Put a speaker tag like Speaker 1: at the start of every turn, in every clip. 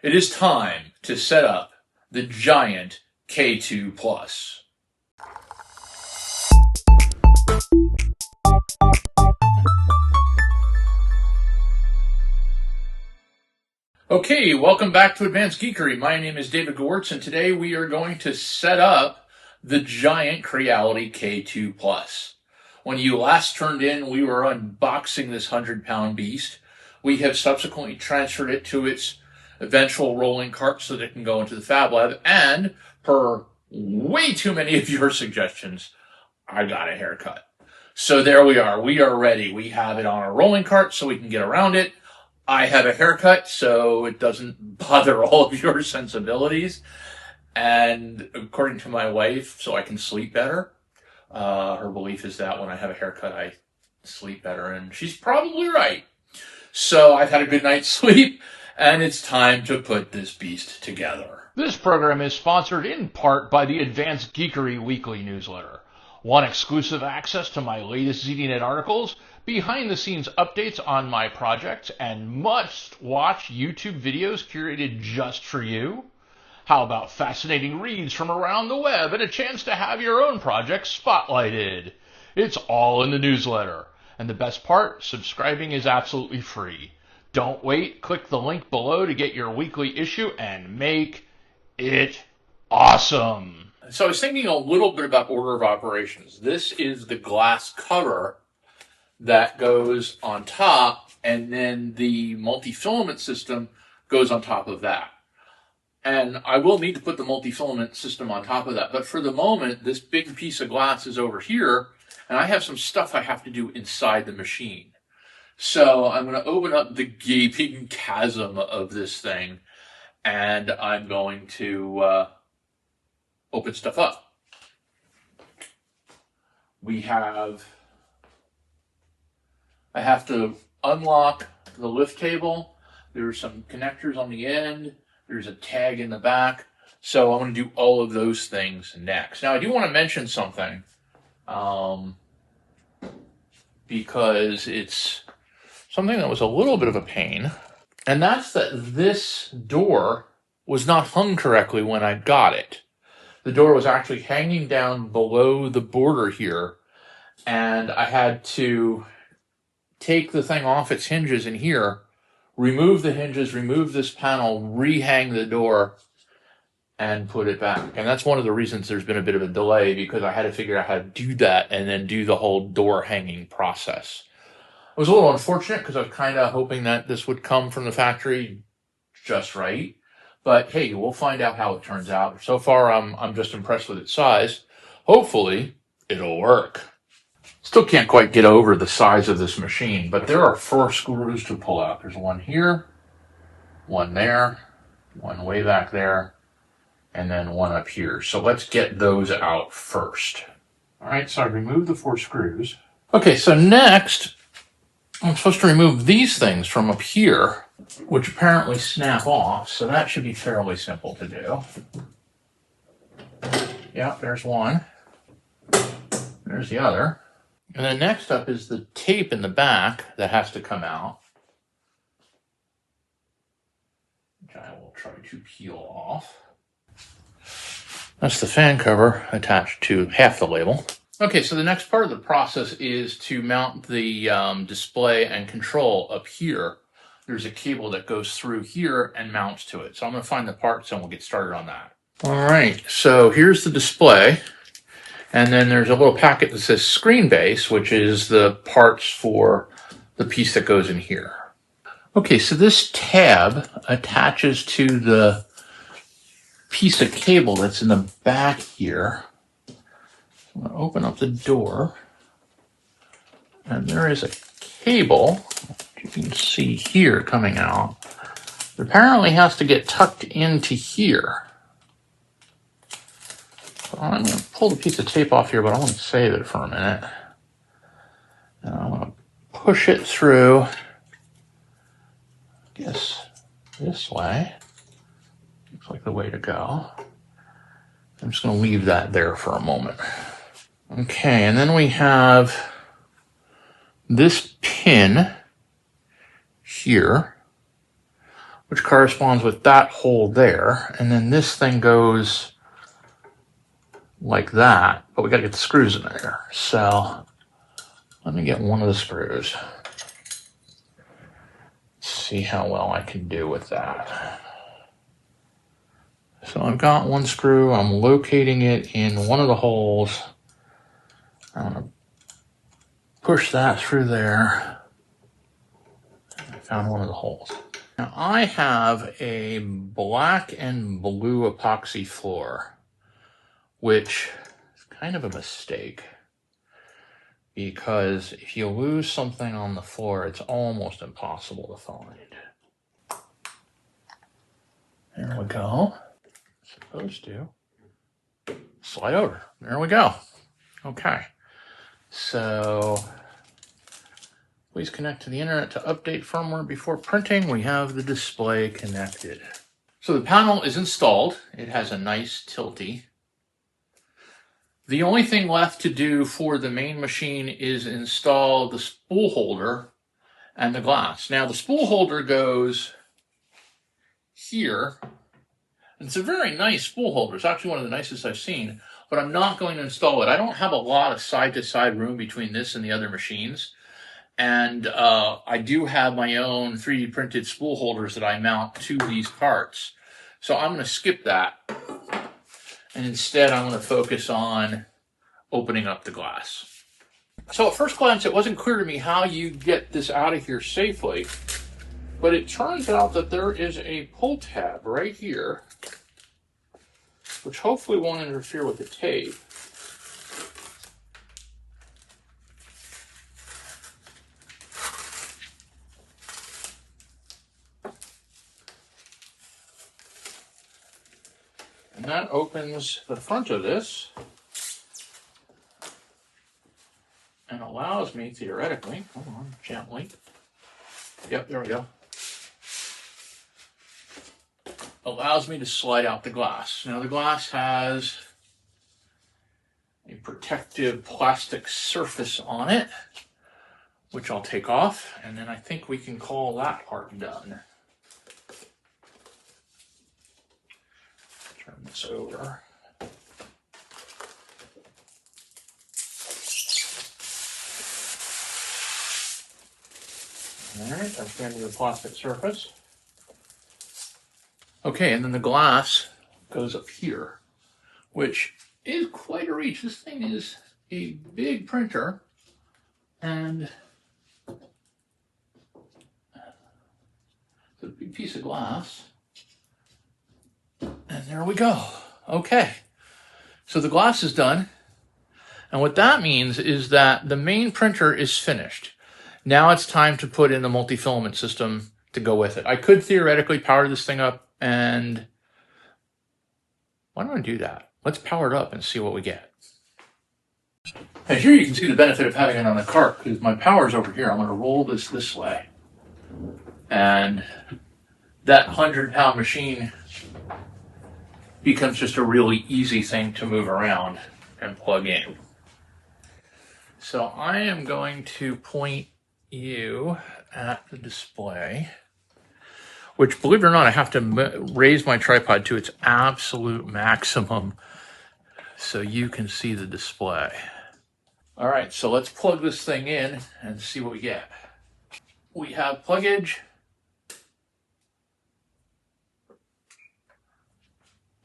Speaker 1: It is time to set up the giant K2 Plus. Okay, welcome back to Advanced Geekery. My name is David Gewirtz, and today we are going to set up the giant Creality K2 Plus. When you last turned in, we were unboxing this 100-pound beast. We have subsequently transferred it to its eventual rolling cart so that it can go into the Fab Lab, and per way too many of your suggestions, I got a haircut. So there we are. We are ready. We have it on a rolling cart so we can get around it. I have a haircut so it doesn't bother all of your sensibilities. And according to my wife, so I can sleep better. Her belief is that when I have a haircut, I sleep better. And she's probably right. So I've had a good night's sleep, and it's time to put this beast together.
Speaker 2: This program is sponsored in part by the Advanced Geekery weekly newsletter. Want exclusive access to my latest ZDNet articles, behind-the-scenes updates on my projects, and must-watch YouTube videos curated just for you? How about fascinating reads from around the web and a chance to have your own project spotlighted? It's all in the newsletter. And the best part, subscribing is absolutely free. Don't wait, click the link below to get your weekly issue and make it awesome.
Speaker 1: So I was thinking a little bit about order of operations. This is the glass cover that goes on top, and then the multi-filament system goes on top of that. And I will need to put the multi-filament system on top of that. But for the moment, this big piece of glass is over here, and I have some stuff I have to do inside the machine. So I'm going to open up the gaping chasm of this thing, and I'm going to open stuff up. I have to unlock the lift table. There's some connectors on the end. There's a tag in the back. So I'm going to do all of those things next. Now, I do want to mention something because it's something that was a little bit of a pain. And that's that this door was not hung correctly when I got it. The door was actually hanging down below the border here, and I had to take the thing off its hinges in here, remove the hinges, remove this panel, rehang the door, and put it back. And that's one of the reasons there's been a bit of a delay, because I had to figure out how to do that and then do the whole door hanging process. It was a little unfortunate because I was kind of hoping that this would come from the factory just right. But hey, we'll find out how it turns out. So far, I'm just impressed with its size. Hopefully, it'll work. Still can't quite get over the size of this machine, but there are 4 screws to pull out. There's one here, one there, one way back there, and then one up here. So let's get those out first. All right, so I removed the 4 screws. Okay, so next, I'm supposed to remove these things from up here, which apparently snap off, so that should be fairly simple to do. Yeah, there's one. There's the other. And then next up is the tape in the back that has to come out, which I will try to peel off. That's the fan cover attached to half the label. Okay, so the next part of the process is to mount the display and control up here. There's a cable that goes through here and mounts to it. So I'm going to find the parts and we'll get started on that. All right, so here's the display. And then there's a little packet that says screen base, which is the parts for the piece that goes in here. Okay, so this tab attaches to the piece of cable that's in the back here. I'm going to open up the door. And there is a cable, you can see here coming out. It apparently has to get tucked into here. So I'm going to pull the piece of tape off here, but I want to save it for a minute. And I'm going to push it through, I guess, this way. Looks like the way to go. I'm just going to leave that there for a moment. Okay, and then we have this pin here, which corresponds with that hole there. And then this thing goes like that, but we got to get the screws in there. So let me get one of the screws. See how well I can do with that. So I've got one screw. I'm locating it in one of the holes. I'm going to push that through there. I found one of the holes. Now I have a black and blue epoxy floor, which is kind of a mistake because if you lose something on the floor, it's almost impossible to find. There we go. Supposed to slide over. There we go. Okay. So please connect to the internet to update firmware before printing. We have the display connected. So the panel is installed. It has a nice tilty. The only thing left to do for the main machine is install the spool holder and the glass. Now the spool holder goes here. And it's a very nice spool holder. It's actually one of the nicest I've seen, but I'm not going to install it. I don't have a lot of side-to-side room between this and the other machines. And I do have my own 3D printed spool holders that I mount to these parts. So I'm going to skip that. And instead, I'm going to focus on opening up the glass. So at first glance, it wasn't clear to me how you get this out of here safely. But it turns out that there is a pull tab right here, which hopefully won't interfere with the tape. And that opens the front of this and allows me, theoretically, hold on, gently. Yep, there we go. Allows me to slide out the glass. Now the glass has a protective plastic surface on it, which I'll take off, and then I think we can call that part done. Turn this over. All right, that's the end of the plastic surface. Okay, and then the glass goes up here, which is quite a reach. This thing is a big printer, and it's a big piece of glass. And there we go. Okay, so the glass is done. And what that means is that the main printer is finished. Now it's time to put in the multi-filament system to go with it. I could theoretically power this thing up, and why don't I do that? Let's power it up and see what we get. And here you can see the benefit of having it on the cart, because my power's over here. I'm going to roll this way. And that 100-pound machine becomes just a really easy thing to move around and plug in. So I am going to point you at the display, which, believe it or not, I have to raise my tripod to its absolute maximum so you can see the display. All right, so let's plug this thing in and see what we get. We have pluggage,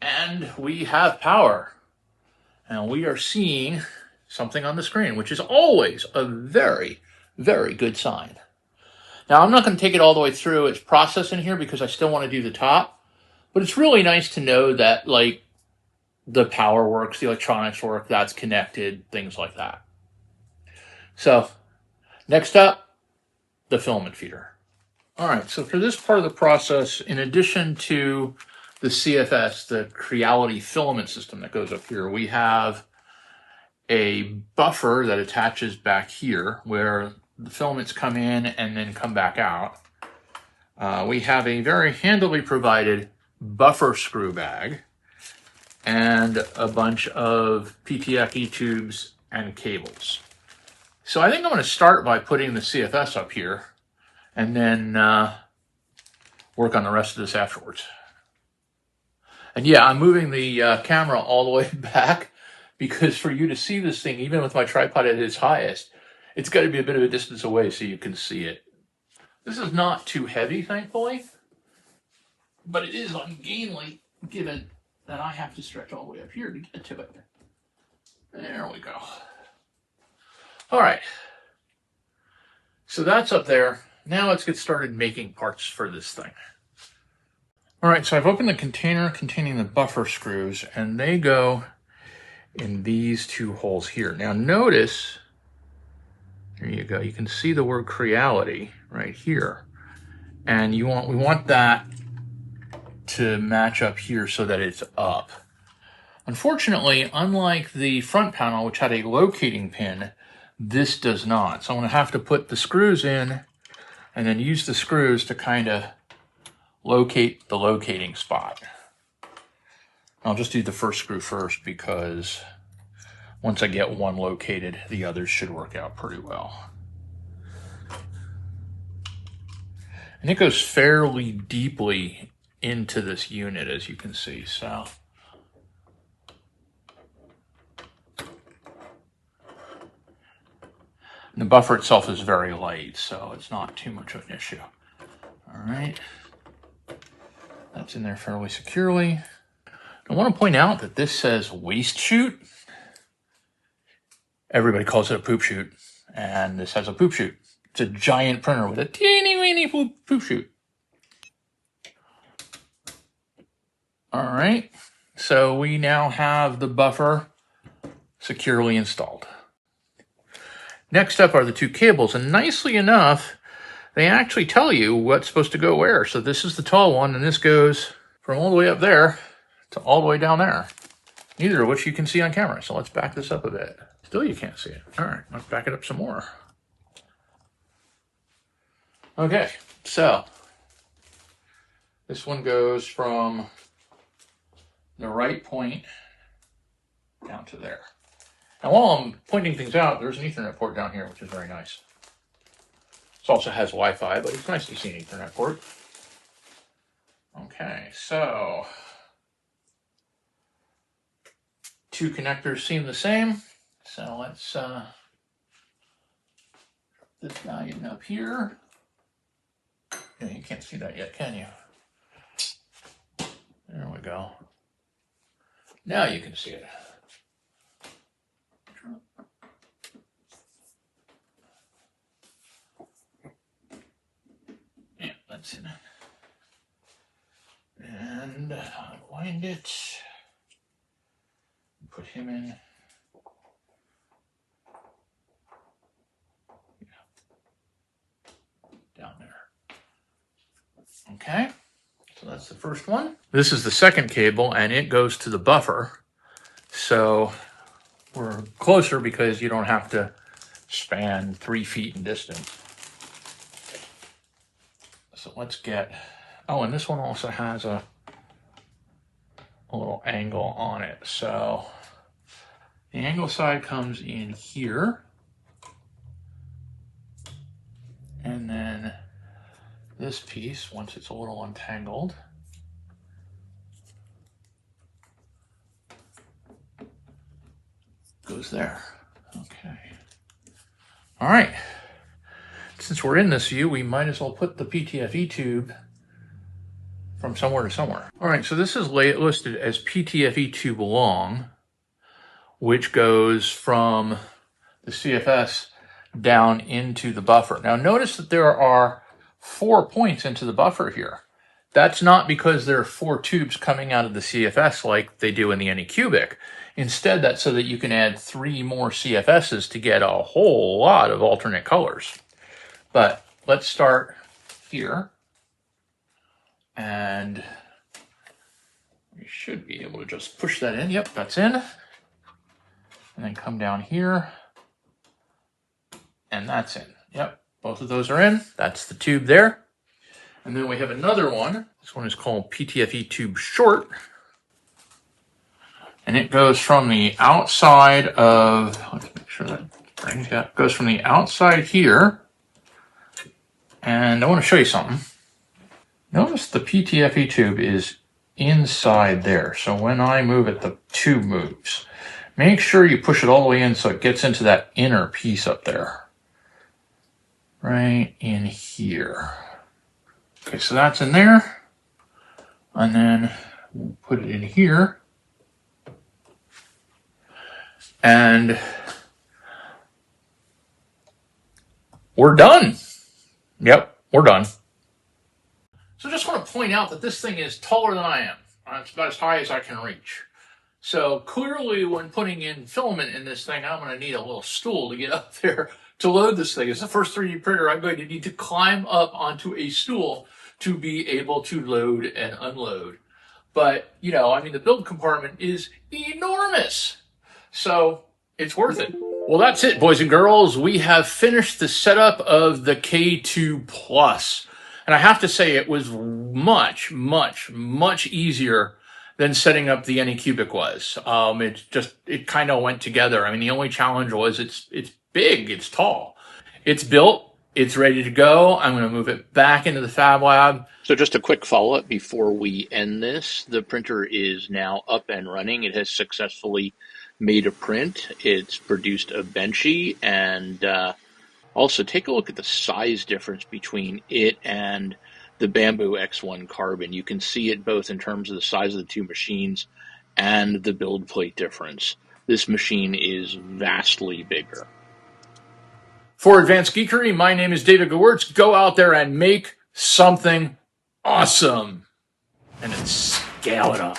Speaker 1: and we have power. And we are seeing something on the screen, which is always a very, very good sign. Now, I'm not going to take it all the way through its process in here because I still want to do the top, but it's really nice to know that, like, the power works, the electronics work, that's connected, things like that. So, next up, the filament feeder. All right, so for this part of the process, in addition to the CFS, the Creality Filament System that goes up here, we have a buffer that attaches back here where the filaments come in and then come back out. We have a very handily provided buffer screw bag and a bunch of PTFE tubes and cables. So I think I'm going to start by putting the CFS up here, and then work on the rest of this afterwards. And yeah, I'm moving the camera all the way back because for you to see this thing, even with my tripod at its highest, it's got to be a bit of a distance away so you can see it. This is not too heavy, thankfully, but it is ungainly given that I have to stretch all the way up here to get to it. There we go. All right. So that's up there. Now let's get started making parts for this thing. All right, so I've opened the container containing the buffer screws, and they go in these two holes here. Now notice, there you go, you can see the word Creality right here. And we want that to match up here so that it's up. Unfortunately, unlike the front panel, which had a locating pin, this does not. So I'm going to have to put the screws in and then use the screws to kind of locate the locating spot. I'll just do the first screw first because once I get one located, the others should work out pretty well. And it goes fairly deeply into this unit, as you can see. So the buffer itself is very light, so it's not too much of an issue. All right. That's in there fairly securely. I want to point out that this says waste chute. Everybody calls it a poop chute, and this has a poop chute. It's a giant printer with a teeny weeny poop chute. All right, so we now have the buffer securely installed. Next up are the two cables, and nicely enough, they actually tell you what's supposed to go where. So this is the tall one, and this goes from all the way up there to all the way down there. Neither of which you can see on camera. So let's back this up a bit. Still you can't see it. All right, let's back it up some more. Okay, so this one goes from the right point down to there. Now while I'm pointing things out, there's an Ethernet port down here, which is very nice. This also has Wi-Fi, but it's nice to see an Ethernet port. Okay, so two connectors seem the same. So let's drop this guy in up here. Yeah, you can't see that yet, can you? There we go. Now you can see it. Yeah, that's it. And unwind it. Put him in. Down there. Okay, so that's the first one. This is the second cable, and it goes to the buffer. So we're closer because you don't have to span 3 feet in distance. So let's get, oh, and this one also has a little angle on it. So the angle side comes in here. And then this piece, once it's a little untangled, goes there. Okay. All right. Since we're in this view, we might as well put the PTFE tube from somewhere to somewhere. All right, so this is listed as PTFE tube long, which goes from the CFS down into the buffer. Now notice that there are 4 points into the buffer here. That's not because there are 4 tubes coming out of the CFS like they do in the Anycubic. Instead, that's so that you can add 3 more CFSs to get a whole lot of alternate colors. But let's start here. And we should be able to just push that in. Yep, that's in. And then come down here. And that's in. Yep, both of those are in. That's the tube there. And then we have another one. This one is called PTFE tube short. And it goes from the outside of, let's make sure that brings out, goes from the outside here. And I want to show you something. Notice the PTFE tube is inside there. So when I move it, the tube moves. Make sure you push it all the way in so it gets into that inner piece up there. Right in here. Okay, so that's in there. And then we'll put it in here. And we're done. Yep, we're done. So I just want to point out that this thing is taller than I am. It's about as high as I can reach. So clearly when putting in filament in this thing, I'm going to need a little stool to get up there to load this thing. It's the first 3D printer I'm going to need to climb up onto a stool to be able to load and unload. But, you know, I mean, the build compartment is enormous. So it's worth it. Well, that's it, boys and girls. We have finished the setup of the K2 Plus. And I have to say it was much, much, much easier than setting up the Anycubic was. It kind of went together. I mean, the only challenge was it's big, it's tall. It's built, it's ready to go. I'm going to move it back into the Fab Lab. So just a quick follow-up before we end this. The printer is now up and running. It has successfully made a print. It's produced a Benchy, and also take a look at the size difference between it and the Bambu X1 Carbon. You can see it both in terms of the size of the two machines and the build plate difference. This machine is vastly bigger. For Advanced Geekery, my name is David Gewirtz. Go out there and make something awesome. And then scale it up.